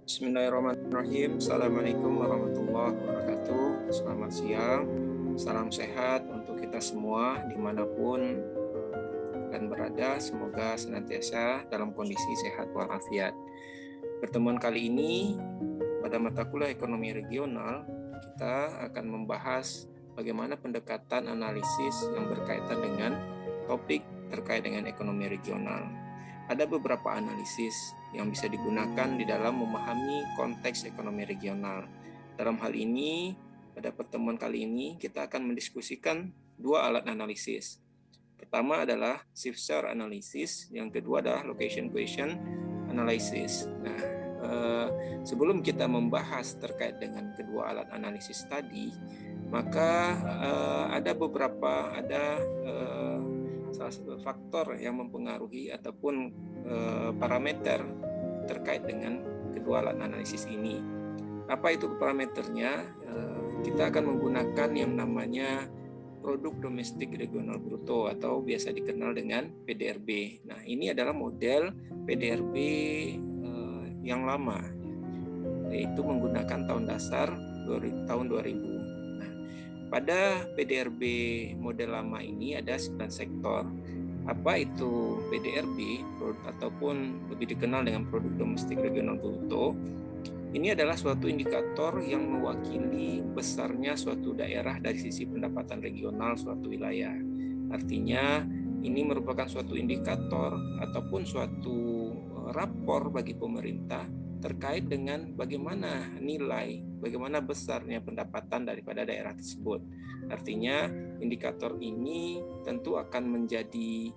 Bismillahirrahmanirrahim. Assalamualaikum warahmatullahi wabarakatuh. Selamat siang, salam sehat untuk kita semua dimanapun kalian berada. Semoga senantiasa dalam kondisi sehat walafiat. Pertemuan kali ini pada mata kuliah ekonomi regional kita akan membahas bagaimana pendekatan analisis yang berkaitan dengan topik terkait dengan ekonomi regional. Ada beberapa analisis yang bisa digunakan di dalam memahami konteks ekonomi regional. Dalam hal ini, pada pertemuan kali ini kita akan mendiskusikan dua alat analisis. Pertama adalah shift-share analysis, yang kedua adalah location question analysis. Nah, sebelum kita membahas terkait dengan kedua alat analisis tadi, maka ada salah satu faktor yang mempengaruhi ataupun parameter terkait dengan kedua alat analisis ini. Apa itu parameternya? Kita akan menggunakan yang namanya produk domestik regional bruto atau biasa dikenal dengan PDRB. Nah, ini adalah model PDRB yang lama, yaitu menggunakan tahun dasar tahun 2000. Pada PDRB model lama ini ada 9 sektor. Apa itu PDRB ataupun lebih dikenal dengan produk domestik regional bruto? Ini adalah suatu indikator yang mewakili besarnya suatu daerah dari sisi pendapatan regional suatu wilayah. Artinya ini merupakan suatu indikator ataupun suatu rapor bagi pemerintah terkait dengan bagaimana nilai, bagaimana besarnya pendapatan daripada daerah tersebut. Artinya indikator ini tentu akan menjadi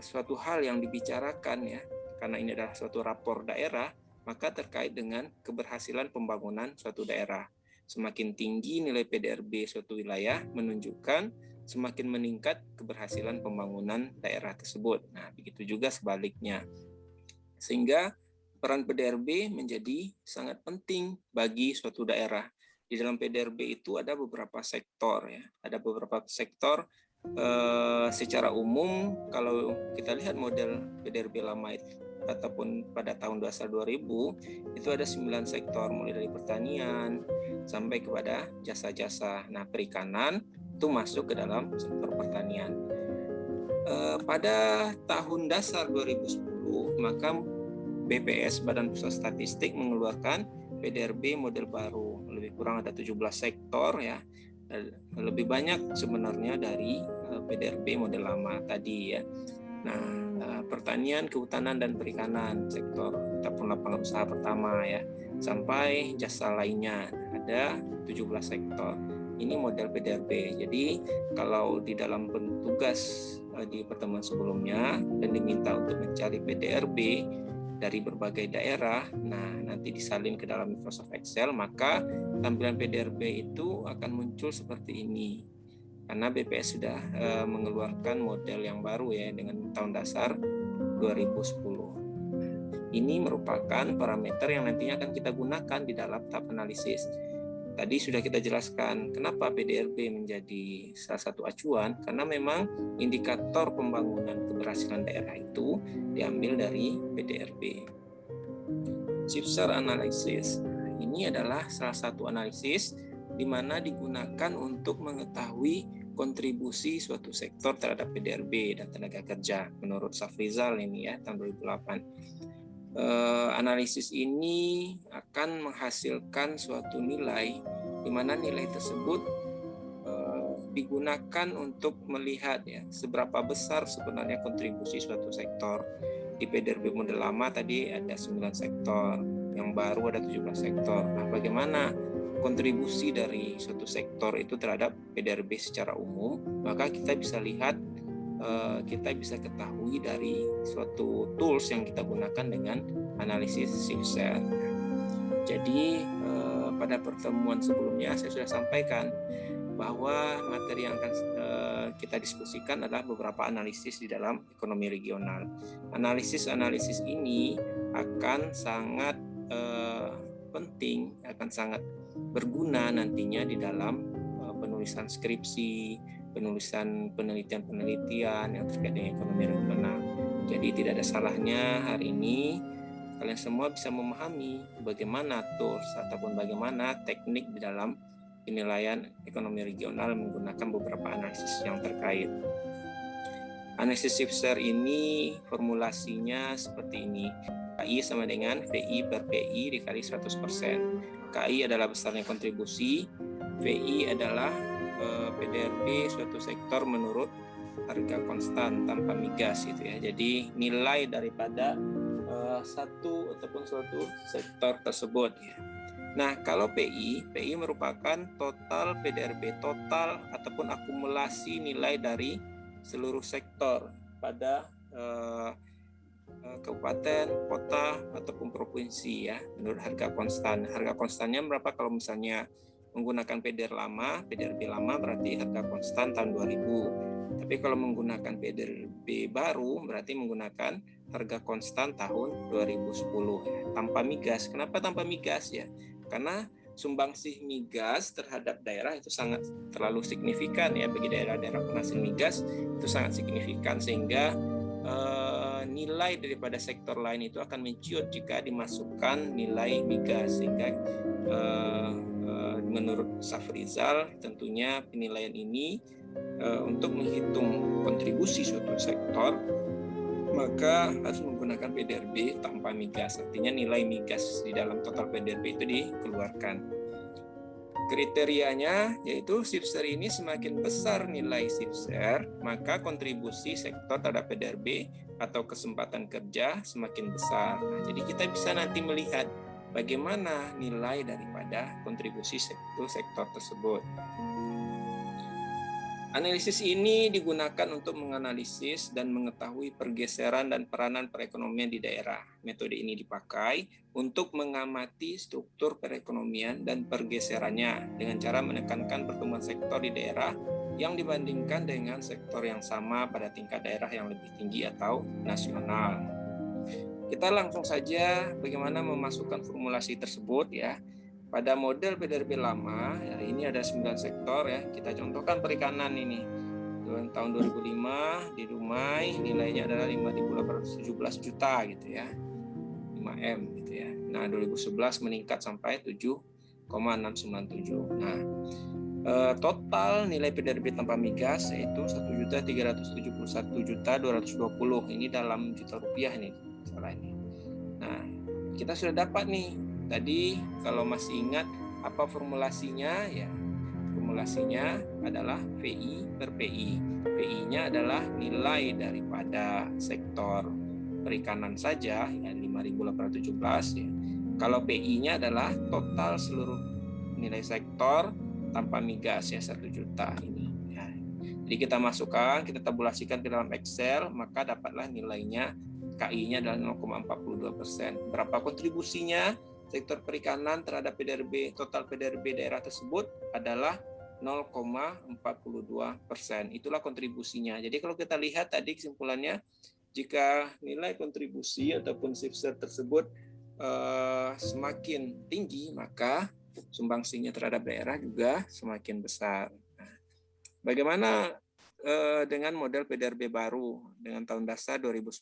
suatu hal yang dibicarakan ya, karena ini adalah suatu rapor daerah, maka terkait dengan keberhasilan pembangunan suatu daerah. Semakin tinggi nilai PDRB suatu wilayah menunjukkan semakin meningkat keberhasilan pembangunan daerah tersebut. Nah, begitu juga sebaliknya. Sehingga peran PDRB menjadi sangat penting bagi suatu daerah. Di dalam PDRB itu ada beberapa sektor ya. Ada beberapa sektor secara umum kalau kita lihat model PDRB lama itu ataupun pada tahun dasar 2000 itu ada 9 sektor, mulai dari pertanian sampai kepada jasa-jasa. Nah, perikanan itu masuk ke dalam sektor pertanian. Pada tahun dasar 2010 maka BPS Badan Pusat Statistik mengeluarkan PDRB model baru, lebih kurang ada 17 sektor ya, lebih banyak sebenarnya dari PDRB model lama tadi ya. Nah, pertanian, kehutanan dan perikanan sektor ataupun lapangan usaha pertama ya, sampai jasa lainnya ada 17 sektor. Ini model PDRB. Jadi kalau di dalam tugas di pertemuan sebelumnya dan diminta untuk mencari PDRB dari berbagai daerah, nah nanti disalin ke dalam Microsoft Excel, maka tampilan PDRB itu akan muncul seperti ini. Karena BPS sudah mengeluarkan model yang baru ya dengan tahun dasar 2010. Ini merupakan parameter yang nantinya akan kita gunakan di dalam tahap analisis. Tadi sudah kita jelaskan kenapa PDRB menjadi salah satu acuan, karena memang indikator pembangunan keberhasilan daerah itu diambil dari PDRB. Shift-share analysis. Ini adalah salah satu analisis di mana digunakan untuk mengetahui kontribusi suatu sektor terhadap PDRB dan tenaga kerja menurut Safrizal ini ya tahun 2008. Analisis ini akan menghasilkan suatu nilai di mana nilai tersebut digunakan untuk melihat ya seberapa besar sebenarnya kontribusi suatu sektor. Di PDRB model lama tadi ada 9 sektor, yang baru ada 17 sektor. Nah, bagaimana kontribusi dari suatu sektor itu terhadap PDRB secara umum? Maka kita bisa lihat, kita bisa ketahui dari suatu tools yang kita gunakan dengan analisis shift-share. Jadi pada pertemuan sebelumnya saya sudah sampaikan bahwa materi yang akan kita diskusikan adalah beberapa analisis di dalam ekonomi regional. Analisis ini akan sangat penting, akan sangat berguna nantinya di dalam penulisan skripsi, penulisan penelitian yang terkait dengan ekonomi regional. Jadi tidak ada salahnya hari ini kalian semua bisa memahami bagaimana tools ataupun bagaimana teknik di dalam penilaian ekonomi regional menggunakan beberapa analisis yang terkait. Analisis Shifter ini formulasinya seperti ini. KI sama dengan VI per PI dikali 100%. KI adalah besarnya kontribusi, VI adalah PDRB suatu sektor menurut harga konstan tanpa migas gitu ya. Jadi nilai daripada satu ataupun suatu sektor tersebut ya. Nah, kalau PI merupakan total PDRB, total ataupun akumulasi nilai dari seluruh sektor pada kabupaten, kota ataupun provinsi ya, menurut harga konstan. Harga konstannya berapa? Kalau misalnya menggunakan PDRB lama berarti harga konstan tahun 2000. Tapi kalau menggunakan PDRB baru berarti menggunakan harga konstan tahun 2010 ya, tanpa migas. Kenapa tanpa migas ya? Karena sumbangsih migas terhadap daerah itu sangat terlalu signifikan ya, bagi daerah-daerah penghasil migas itu sangat signifikan, sehingga nilai daripada sektor lain itu akan mencuat jika dimasukkan nilai migas, sehingga menurut Safrizal tentunya penilaian ini untuk menghitung kontribusi suatu sektor maka harus menggunakan PDRB tanpa migas. Artinya nilai migas di dalam total PDRB itu dikeluarkan. Kriterianya yaitu Shifter ini semakin besar nilai Shifter, maka kontribusi sektor terhadap PDRB atau kesempatan kerja semakin besar. Nah, jadi kita bisa nanti melihat bagaimana nilai daripada kontribusi sektor tersebut. Analisis ini digunakan untuk menganalisis dan mengetahui pergeseran dan peranan perekonomian di daerah. Metode ini dipakai untuk mengamati struktur perekonomian dan pergeserannya dengan cara menekankan pertumbuhan sektor di daerah yang dibandingkan dengan sektor yang sama pada tingkat daerah yang lebih tinggi atau nasional. Kita langsung saja bagaimana memasukkan formulasi tersebut ya. Pada model PDRB lama, ya ini ada 9 sektor ya. Kita contohkan perikanan ini. Tahun 2005 di Dumai nilainya adalah 5.817 juta gitu ya. 5M gitu ya. Nah, 2011 meningkat sampai 7,697. Nah, total nilai PDRB tanpa migas yaitu 1.371.220. Ini dalam juta rupiah nih, salah ini. Nah, kita sudah dapat nih. Tadi kalau masih ingat apa formulasinya ya, formulasinya adalah VI per PI. VI-nya adalah nilai daripada sektor perikanan saja ya 5.817 ya. Kalau PI-nya adalah total seluruh nilai sektor tanpa migas ya 1 juta ini ya. Jadi kita masukkan, kita tabulasikan ke dalam Excel, maka dapatlah nilainya. KI-nya adalah 0,42%. Berapa kontribusinya sektor perikanan terhadap PDRB, total PDRB daerah tersebut adalah 0,42%. Itulah kontribusinya. Jadi kalau kita lihat tadi kesimpulannya, jika nilai kontribusi ataupun Shifter tersebut semakin tinggi, maka sumbangsinya terhadap daerah juga semakin besar. Nah, bagaimana dengan model PDRB baru dengan tahun dasar 2010?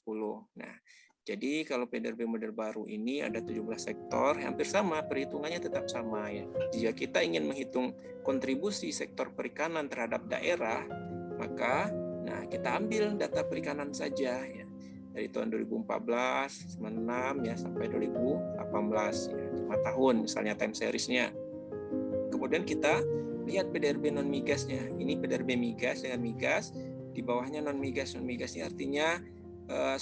Nah, jadi kalau PDRB model baru ini ada 17 sektor, hampir sama, perhitungannya tetap sama ya. Jika kita ingin menghitung kontribusi sektor perikanan terhadap daerah, maka kita ambil data perikanan saja ya. Dari tahun 2014, 96 ya sampai 2018 ya, 5 tahun misalnya time series-nya. Kemudian kita lihat PDRB non migasnya. Ini PDRB migas dengan migas, di bawahnya non migas. Non migas ini artinya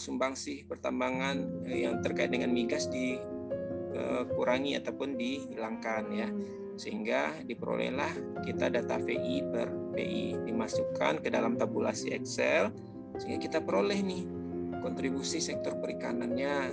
sumbangsih pertambangan yang terkait dengan migas dikurangi ataupun dihilangkan ya, sehingga diperolehlah kita data VI per PI, dimasukkan ke dalam tabulasi Excel sehingga kita peroleh nih kontribusi sektor perikanannya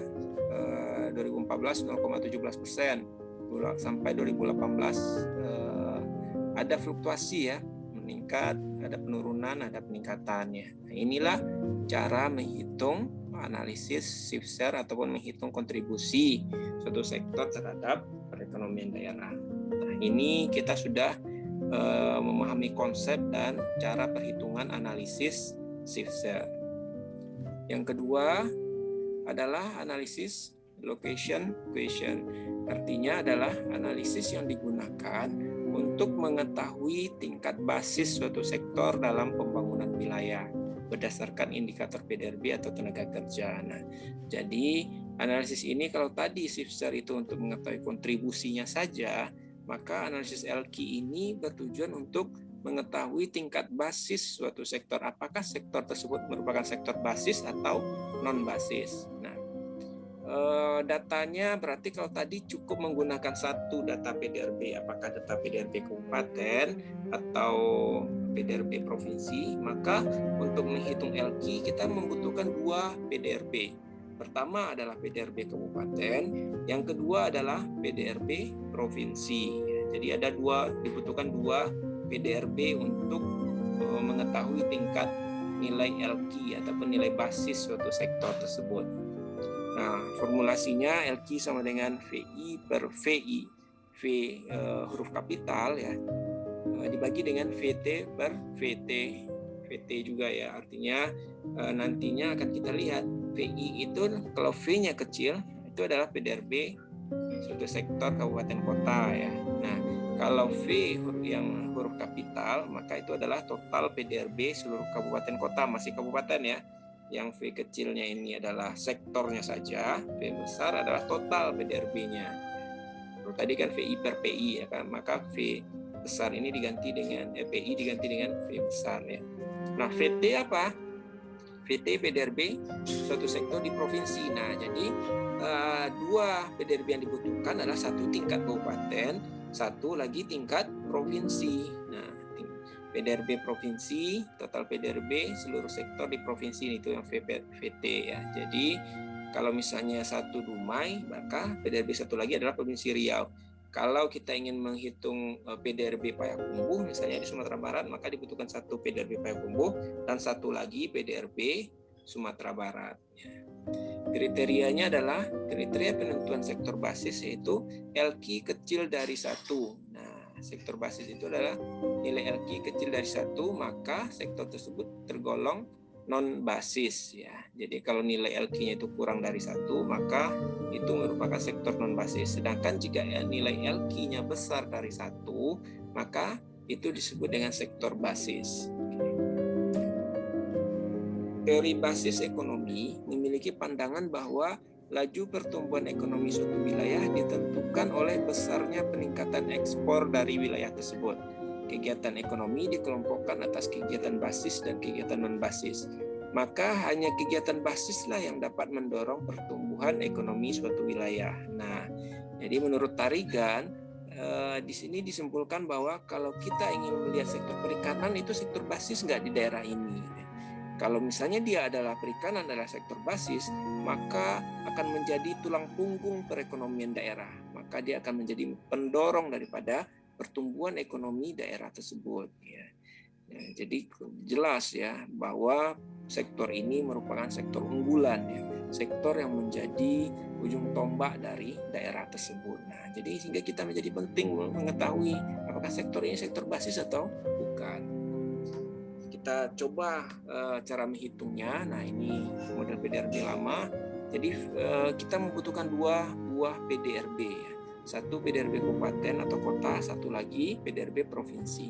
2014 0,17%, sampai 2018 ada fluktuasi ya, meningkat, ada penurunan, ada peningkatannya. Nah, inilah cara menghitung analisis Shifter ataupun menghitung kontribusi suatu sektor terhadap perekonomian daerah. Nah, ini kita sudah memahami konsep dan cara perhitungan analisis Shifter. Yang kedua adalah analisis location question. Artinya adalah analisis yang digunakan untuk mengetahui tingkat basis suatu sektor dalam pembangunan wilayah berdasarkan indikator PDRB atau tenaga kerja. Nah, jadi analisis ini kalau tadi SIFSAR itu untuk mengetahui kontribusinya saja, maka analisis LQ ini bertujuan untuk mengetahui tingkat basis suatu sektor, apakah sektor tersebut merupakan sektor basis atau non basis. Nah, datanya berarti kalau tadi cukup menggunakan satu data PDRB, apakah data PDRB kabupaten atau PDRB provinsi, maka untuk menghitung LQ kita membutuhkan dua PDRB. Pertama adalah PDRB kabupaten, yang kedua adalah PDRB provinsi. Jadi dibutuhkan dua PDRB untuk mengetahui tingkat nilai LQ ataupun nilai basis suatu sektor tersebut. Nah, formulasinya LQ sama dengan VI per VI. V huruf kapital ya, dibagi dengan VT per VT. VT juga ya, artinya nantinya akan kita lihat VI itu kalau V-nya kecil itu adalah PDRB suatu sektor kabupaten kota ya. Nah, kalau V yang huruf kapital maka itu adalah total PDRB seluruh kabupaten kota, masih kabupaten ya. Yang V kecilnya ini adalah sektornya saja, V besar adalah total PDRB-nya. Tadi kan VI per PI ya kan, maka V besar ini diganti dengan PI diganti dengan V besar ya. Nah, VT apa? VT PDRB suatu sektor di provinsi. Nah, jadi dua PDRB yang dibutuhkan adalah satu tingkat kabupaten, satu lagi tingkat provinsi. Nah, PDRB provinsi, total PDRB seluruh sektor di provinsi itu yang VT ya. Jadi kalau misalnya satu Dumai, maka PDRB satu lagi adalah Provinsi Riau. Kalau kita ingin menghitung PDRB Payakumbuh, misalnya di Sumatera Barat, maka dibutuhkan satu PDRB Payakumbuh dan satu lagi PDRB Sumatera Barat. Kriterianya adalah kriteria penentuan sektor basis yaitu LQ kecil dari 1. Nah, sektor basis itu adalah nilai LQ kecil dari 1, maka sektor tersebut tergolong non basis ya. Jadi kalau nilai LQ-nya itu kurang dari 1, maka itu merupakan sektor non basis. Sedangkan jika nilai LQ-nya besar dari 1, maka itu disebut dengan sektor basis. Teori basis ekonomi memiliki pandangan bahwa laju pertumbuhan ekonomi suatu wilayah ditentukan oleh besarnya peningkatan ekspor dari wilayah tersebut. Kegiatan ekonomi dikelompokkan atas kegiatan basis dan kegiatan non-basis. Maka hanya kegiatan basislah yang dapat mendorong pertumbuhan ekonomi suatu wilayah. Nah, jadi menurut Tarigan, di sini disimpulkan bahwa kalau kita ingin melihat sektor perikanan itu sektor basis nggak di daerah ini. Kalau misalnya dia adalah perikanan adalah sektor basis, maka akan menjadi tulang punggung perekonomian daerah. Maka dia akan menjadi pendorong daripada pertumbuhan ekonomi daerah tersebut. Ya, jadi jelas ya bahwa sektor ini merupakan sektor unggulan, ya, sektor yang menjadi ujung tombak dari daerah tersebut. Nah, jadi sehingga kita menjadi penting mengetahui apakah sektor ini sektor basis atau bukan. Kita coba cara menghitungnya. Nah, ini model PDRB lama. Jadi kita membutuhkan dua buah PDRB ya. Satu PDRB kabupaten atau kota, satu lagi PDRB provinsi.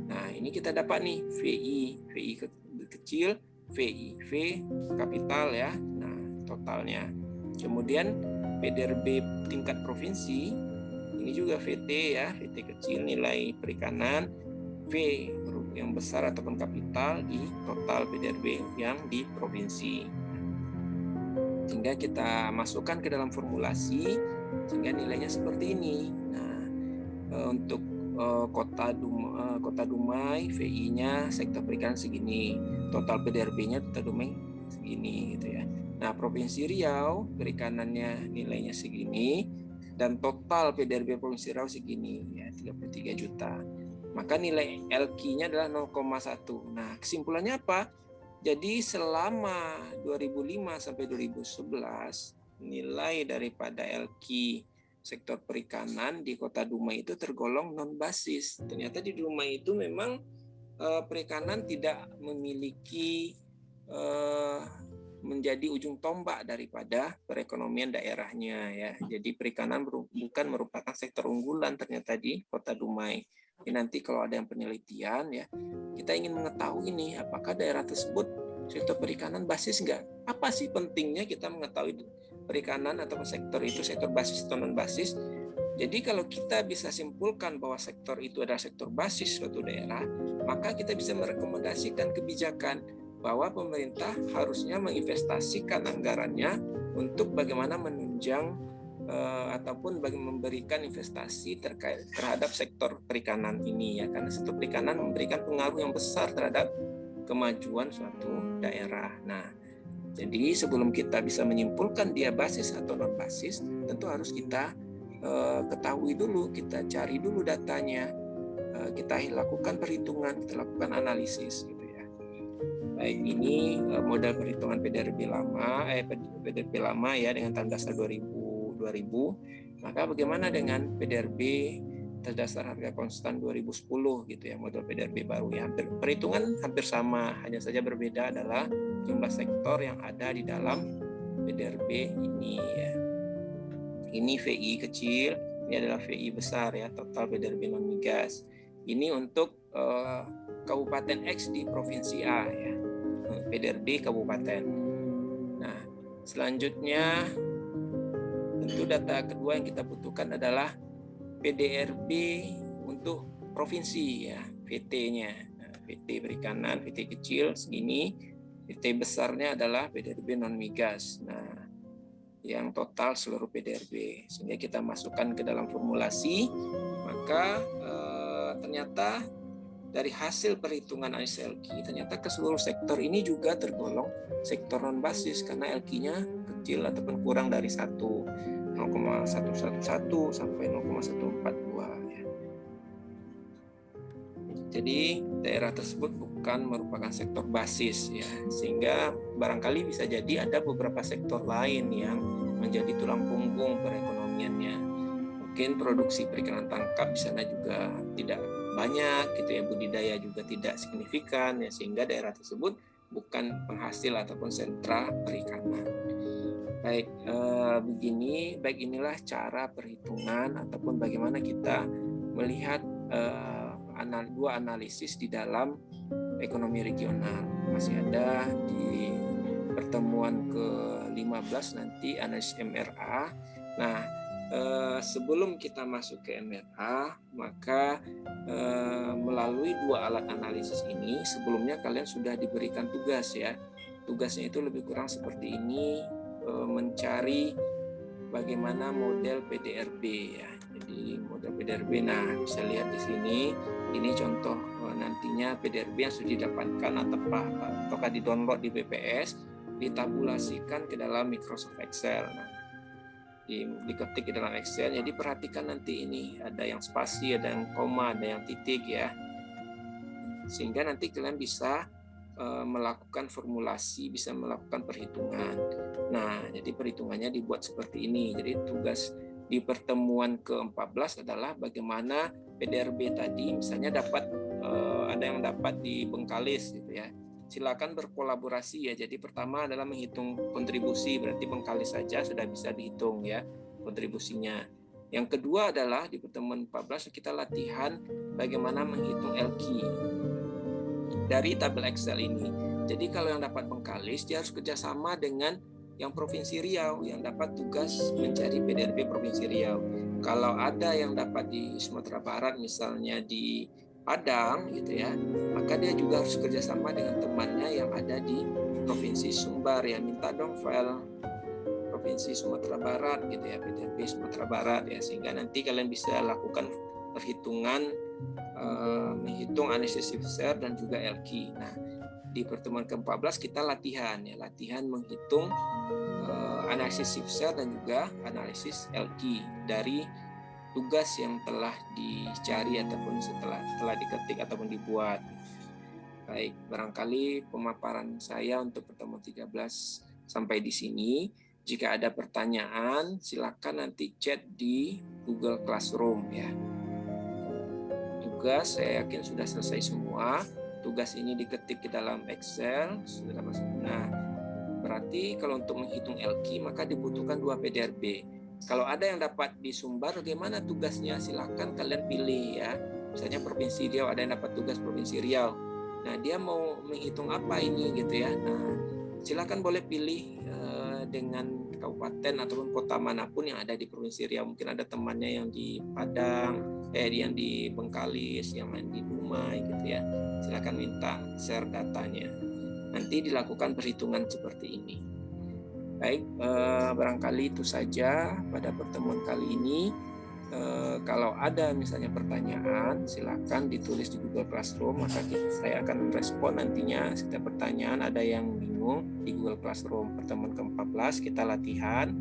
Nah, ini kita dapat nih VI kecil, V kapital ya. Nah, totalnya. Kemudian PDRB tingkat provinsi, ini juga VT ya, VT kecil nilai perikanan, V yang besar ataupun kapital di total PDRB yang di provinsi. Sehingga kita masukkan ke dalam formulasi sehingga nilainya seperti ini. Nah, untuk kota Dumai VI-nya sektor perikanan segini, total PDRB-nya kota Dumai segini gitu ya. Nah, Provinsi Riau perikanannya nilainya segini dan total PDRB Provinsi Riau segini ya, 33 juta. Maka nilai LQ-nya adalah 0,1. Nah, kesimpulannya apa? Jadi selama 2005 sampai 2011 nilai daripada LQ sektor perikanan di Kota Dumai itu tergolong non basis. Ternyata di Dumai itu memang perikanan tidak memiliki menjadi ujung tombak daripada perekonomian daerahnya ya. Jadi perikanan bukan merupakan sektor unggulan ternyata di Kota Dumai. Jadi nanti kalau ada yang penelitian ya, kita ingin mengetahui nih apakah daerah tersebut sektor perikanan basis enggak? Apa sih pentingnya kita mengetahui perikanan atau sektor itu sektor basis atau non basis? Jadi kalau kita bisa simpulkan bahwa sektor itu adalah sektor basis suatu daerah, maka kita bisa merekomendasikan kebijakan bahwa pemerintah harusnya menginvestasikan anggarannya untuk bagaimana menunjang ataupun bagi memberikan investasi terhadap sektor perikanan ini ya, karena sektor perikanan memberikan pengaruh yang besar terhadap kemajuan suatu daerah. Nah, jadi sebelum kita bisa menyimpulkan dia basis atau non basis, tentu harus kita ketahui dulu, kita cari dulu datanya, kita lakukan perhitungan, kita lakukan analisis gitu ya. Baik, ini model perhitungan PDRB lama ya dengan tanda dasar 2000. Maka bagaimana dengan PDRB terdasar harga konstan 2010 gitu ya, model PDRB baru ya. Perhitungan hampir sama, hanya saja berbeda adalah jumlah sektor yang ada di dalam PDRB ini ya. Ini VI kecil, ini adalah VI besar ya, total PDRB non migas. Ini untuk Kabupaten X di Provinsi A ya, PDRB kabupaten. Nah, selanjutnya tentu data kedua yang kita butuhkan adalah PDRB untuk provinsi ya, VT-nya. Nah, VT perikanan, VT kecil segini, VT besarnya adalah PDRB non migas. Nah, yang total seluruh PDRB, sehingga kita masukkan ke dalam formulasi, maka ternyata dari hasil perhitungan analis LQ, ternyata ke seluruh sektor ini juga tergolong sektor non basis karena LQ-nya kecil ataupun kurang dari 0,111 sampai 0,142 ya. Jadi daerah tersebut bukan merupakan sektor basis ya, sehingga barangkali bisa jadi ada beberapa sektor lain yang menjadi tulang punggung perekonomiannya. Mungkin produksi perikanan tangkap di sana juga tidak banyak gitu ya, budidaya juga tidak signifikan ya, sehingga daerah tersebut bukan penghasil ataupun sentra perikanan. Baik, baik inilah cara perhitungan ataupun bagaimana kita melihat dua analisis di dalam ekonomi regional. Masih ada di pertemuan ke-15 nanti analisis MRA. Nah, sebelum kita masuk ke MRA, maka melalui dua alat analisis ini sebelumnya kalian sudah diberikan tugas ya. Tugasnya itu lebih kurang seperti ini, mencari bagaimana model PDRB ya. Jadi model PDRB, nah bisa lihat di sini, ini contoh nantinya PDRB yang sudah didapatkan ataukah di-download di BPS, ditabulasikan ke dalam Microsoft Excel. Nah, diketik ke dalam Excel. Jadi perhatikan nanti ini ada yang spasi, ada yang koma, ada yang titik ya. Sehingga nanti kalian bisa melakukan formulasi, bisa melakukan perhitungan. Nah, jadi perhitungannya dibuat seperti ini. Jadi tugas di pertemuan ke-14 adalah bagaimana PDRB tadi misalnya dapat ada yang dapat di Bengkalis gitu ya. Silakan berkolaborasi ya. Jadi pertama adalah menghitung kontribusi, berarti Bengkalis saja sudah bisa dihitung ya kontribusinya. Yang kedua adalah di pertemuan 14 kita latihan bagaimana menghitung LQ dari tabel Excel ini. Jadi kalau yang dapat Bengkalis, dia harus kerjasama dengan yang Provinsi Riau, yang dapat tugas mencari PDRB Provinsi Riau. Kalau ada yang dapat di Sumatera Barat, misalnya di Padang, gitu ya, maka dia juga harus kerjasama dengan temannya yang ada di Provinsi Sumbar, ya minta dong file Provinsi Sumatera Barat, gitu ya, PDRB Sumatera Barat, ya sehingga nanti kalian bisa lakukan perhitungan, menghitung analisis share dan juga LQ. Nah, di pertemuan ke-14 kita latihan menghitung analisis share dan juga analisis LQ dari tugas yang telah dicari ataupun telah diketik ataupun dibuat. Baik, barangkali pemaparan saya untuk pertemuan 13 sampai di sini. Jika ada pertanyaan, silakan nanti chat di Google Classroom ya. Tugas saya yakin sudah selesai semua. Tugas ini diketik ke dalam Excel, sudah masuk. Nah, Berarti kalau untuk menghitung LQ maka dibutuhkan 2 PDRB. Kalau ada yang dapat di Sumbar, bagaimana tugasnya? Silakan kalian pilih ya. Misalnya Provinsi Riau, ada yang dapat tugas Provinsi Riau. Nah, dia mau menghitung apa ini gitu ya. Nah, silakan boleh pilih dengan kabupaten ataupun kota manapun yang ada di Provinsi Riau. Mungkin ada temannya yang di Padang, yang di Bengkalis, yang lain di Dumai gitu ya. Silakan minta share datanya. Nanti dilakukan perhitungan seperti ini. Baik, barangkali itu saja pada pertemuan kali ini. Kalau ada misalnya pertanyaan, silakan ditulis di Google Classroom, maka saya akan respon nantinya setiap pertanyaan. Ada yang bingung di Google Classroom pertemuan ke-14 kita latihan,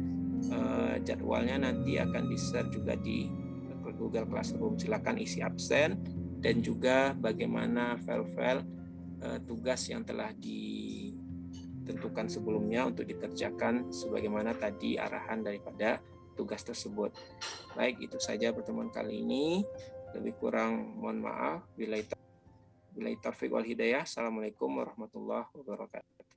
jadwalnya nanti akan di-share juga di Google Classroom. Silakan isi absen dan juga bagaimana file-file tugas yang telah ditentukan sebelumnya untuk dikerjakan sebagaimana tadi arahan daripada tugas tersebut. Baik, itu saja pertemuan kali ini. Lebih kurang mohon maaf. Billahi taufiq wal hidayah. Assalamualaikum warahmatullahi wabarakatuh.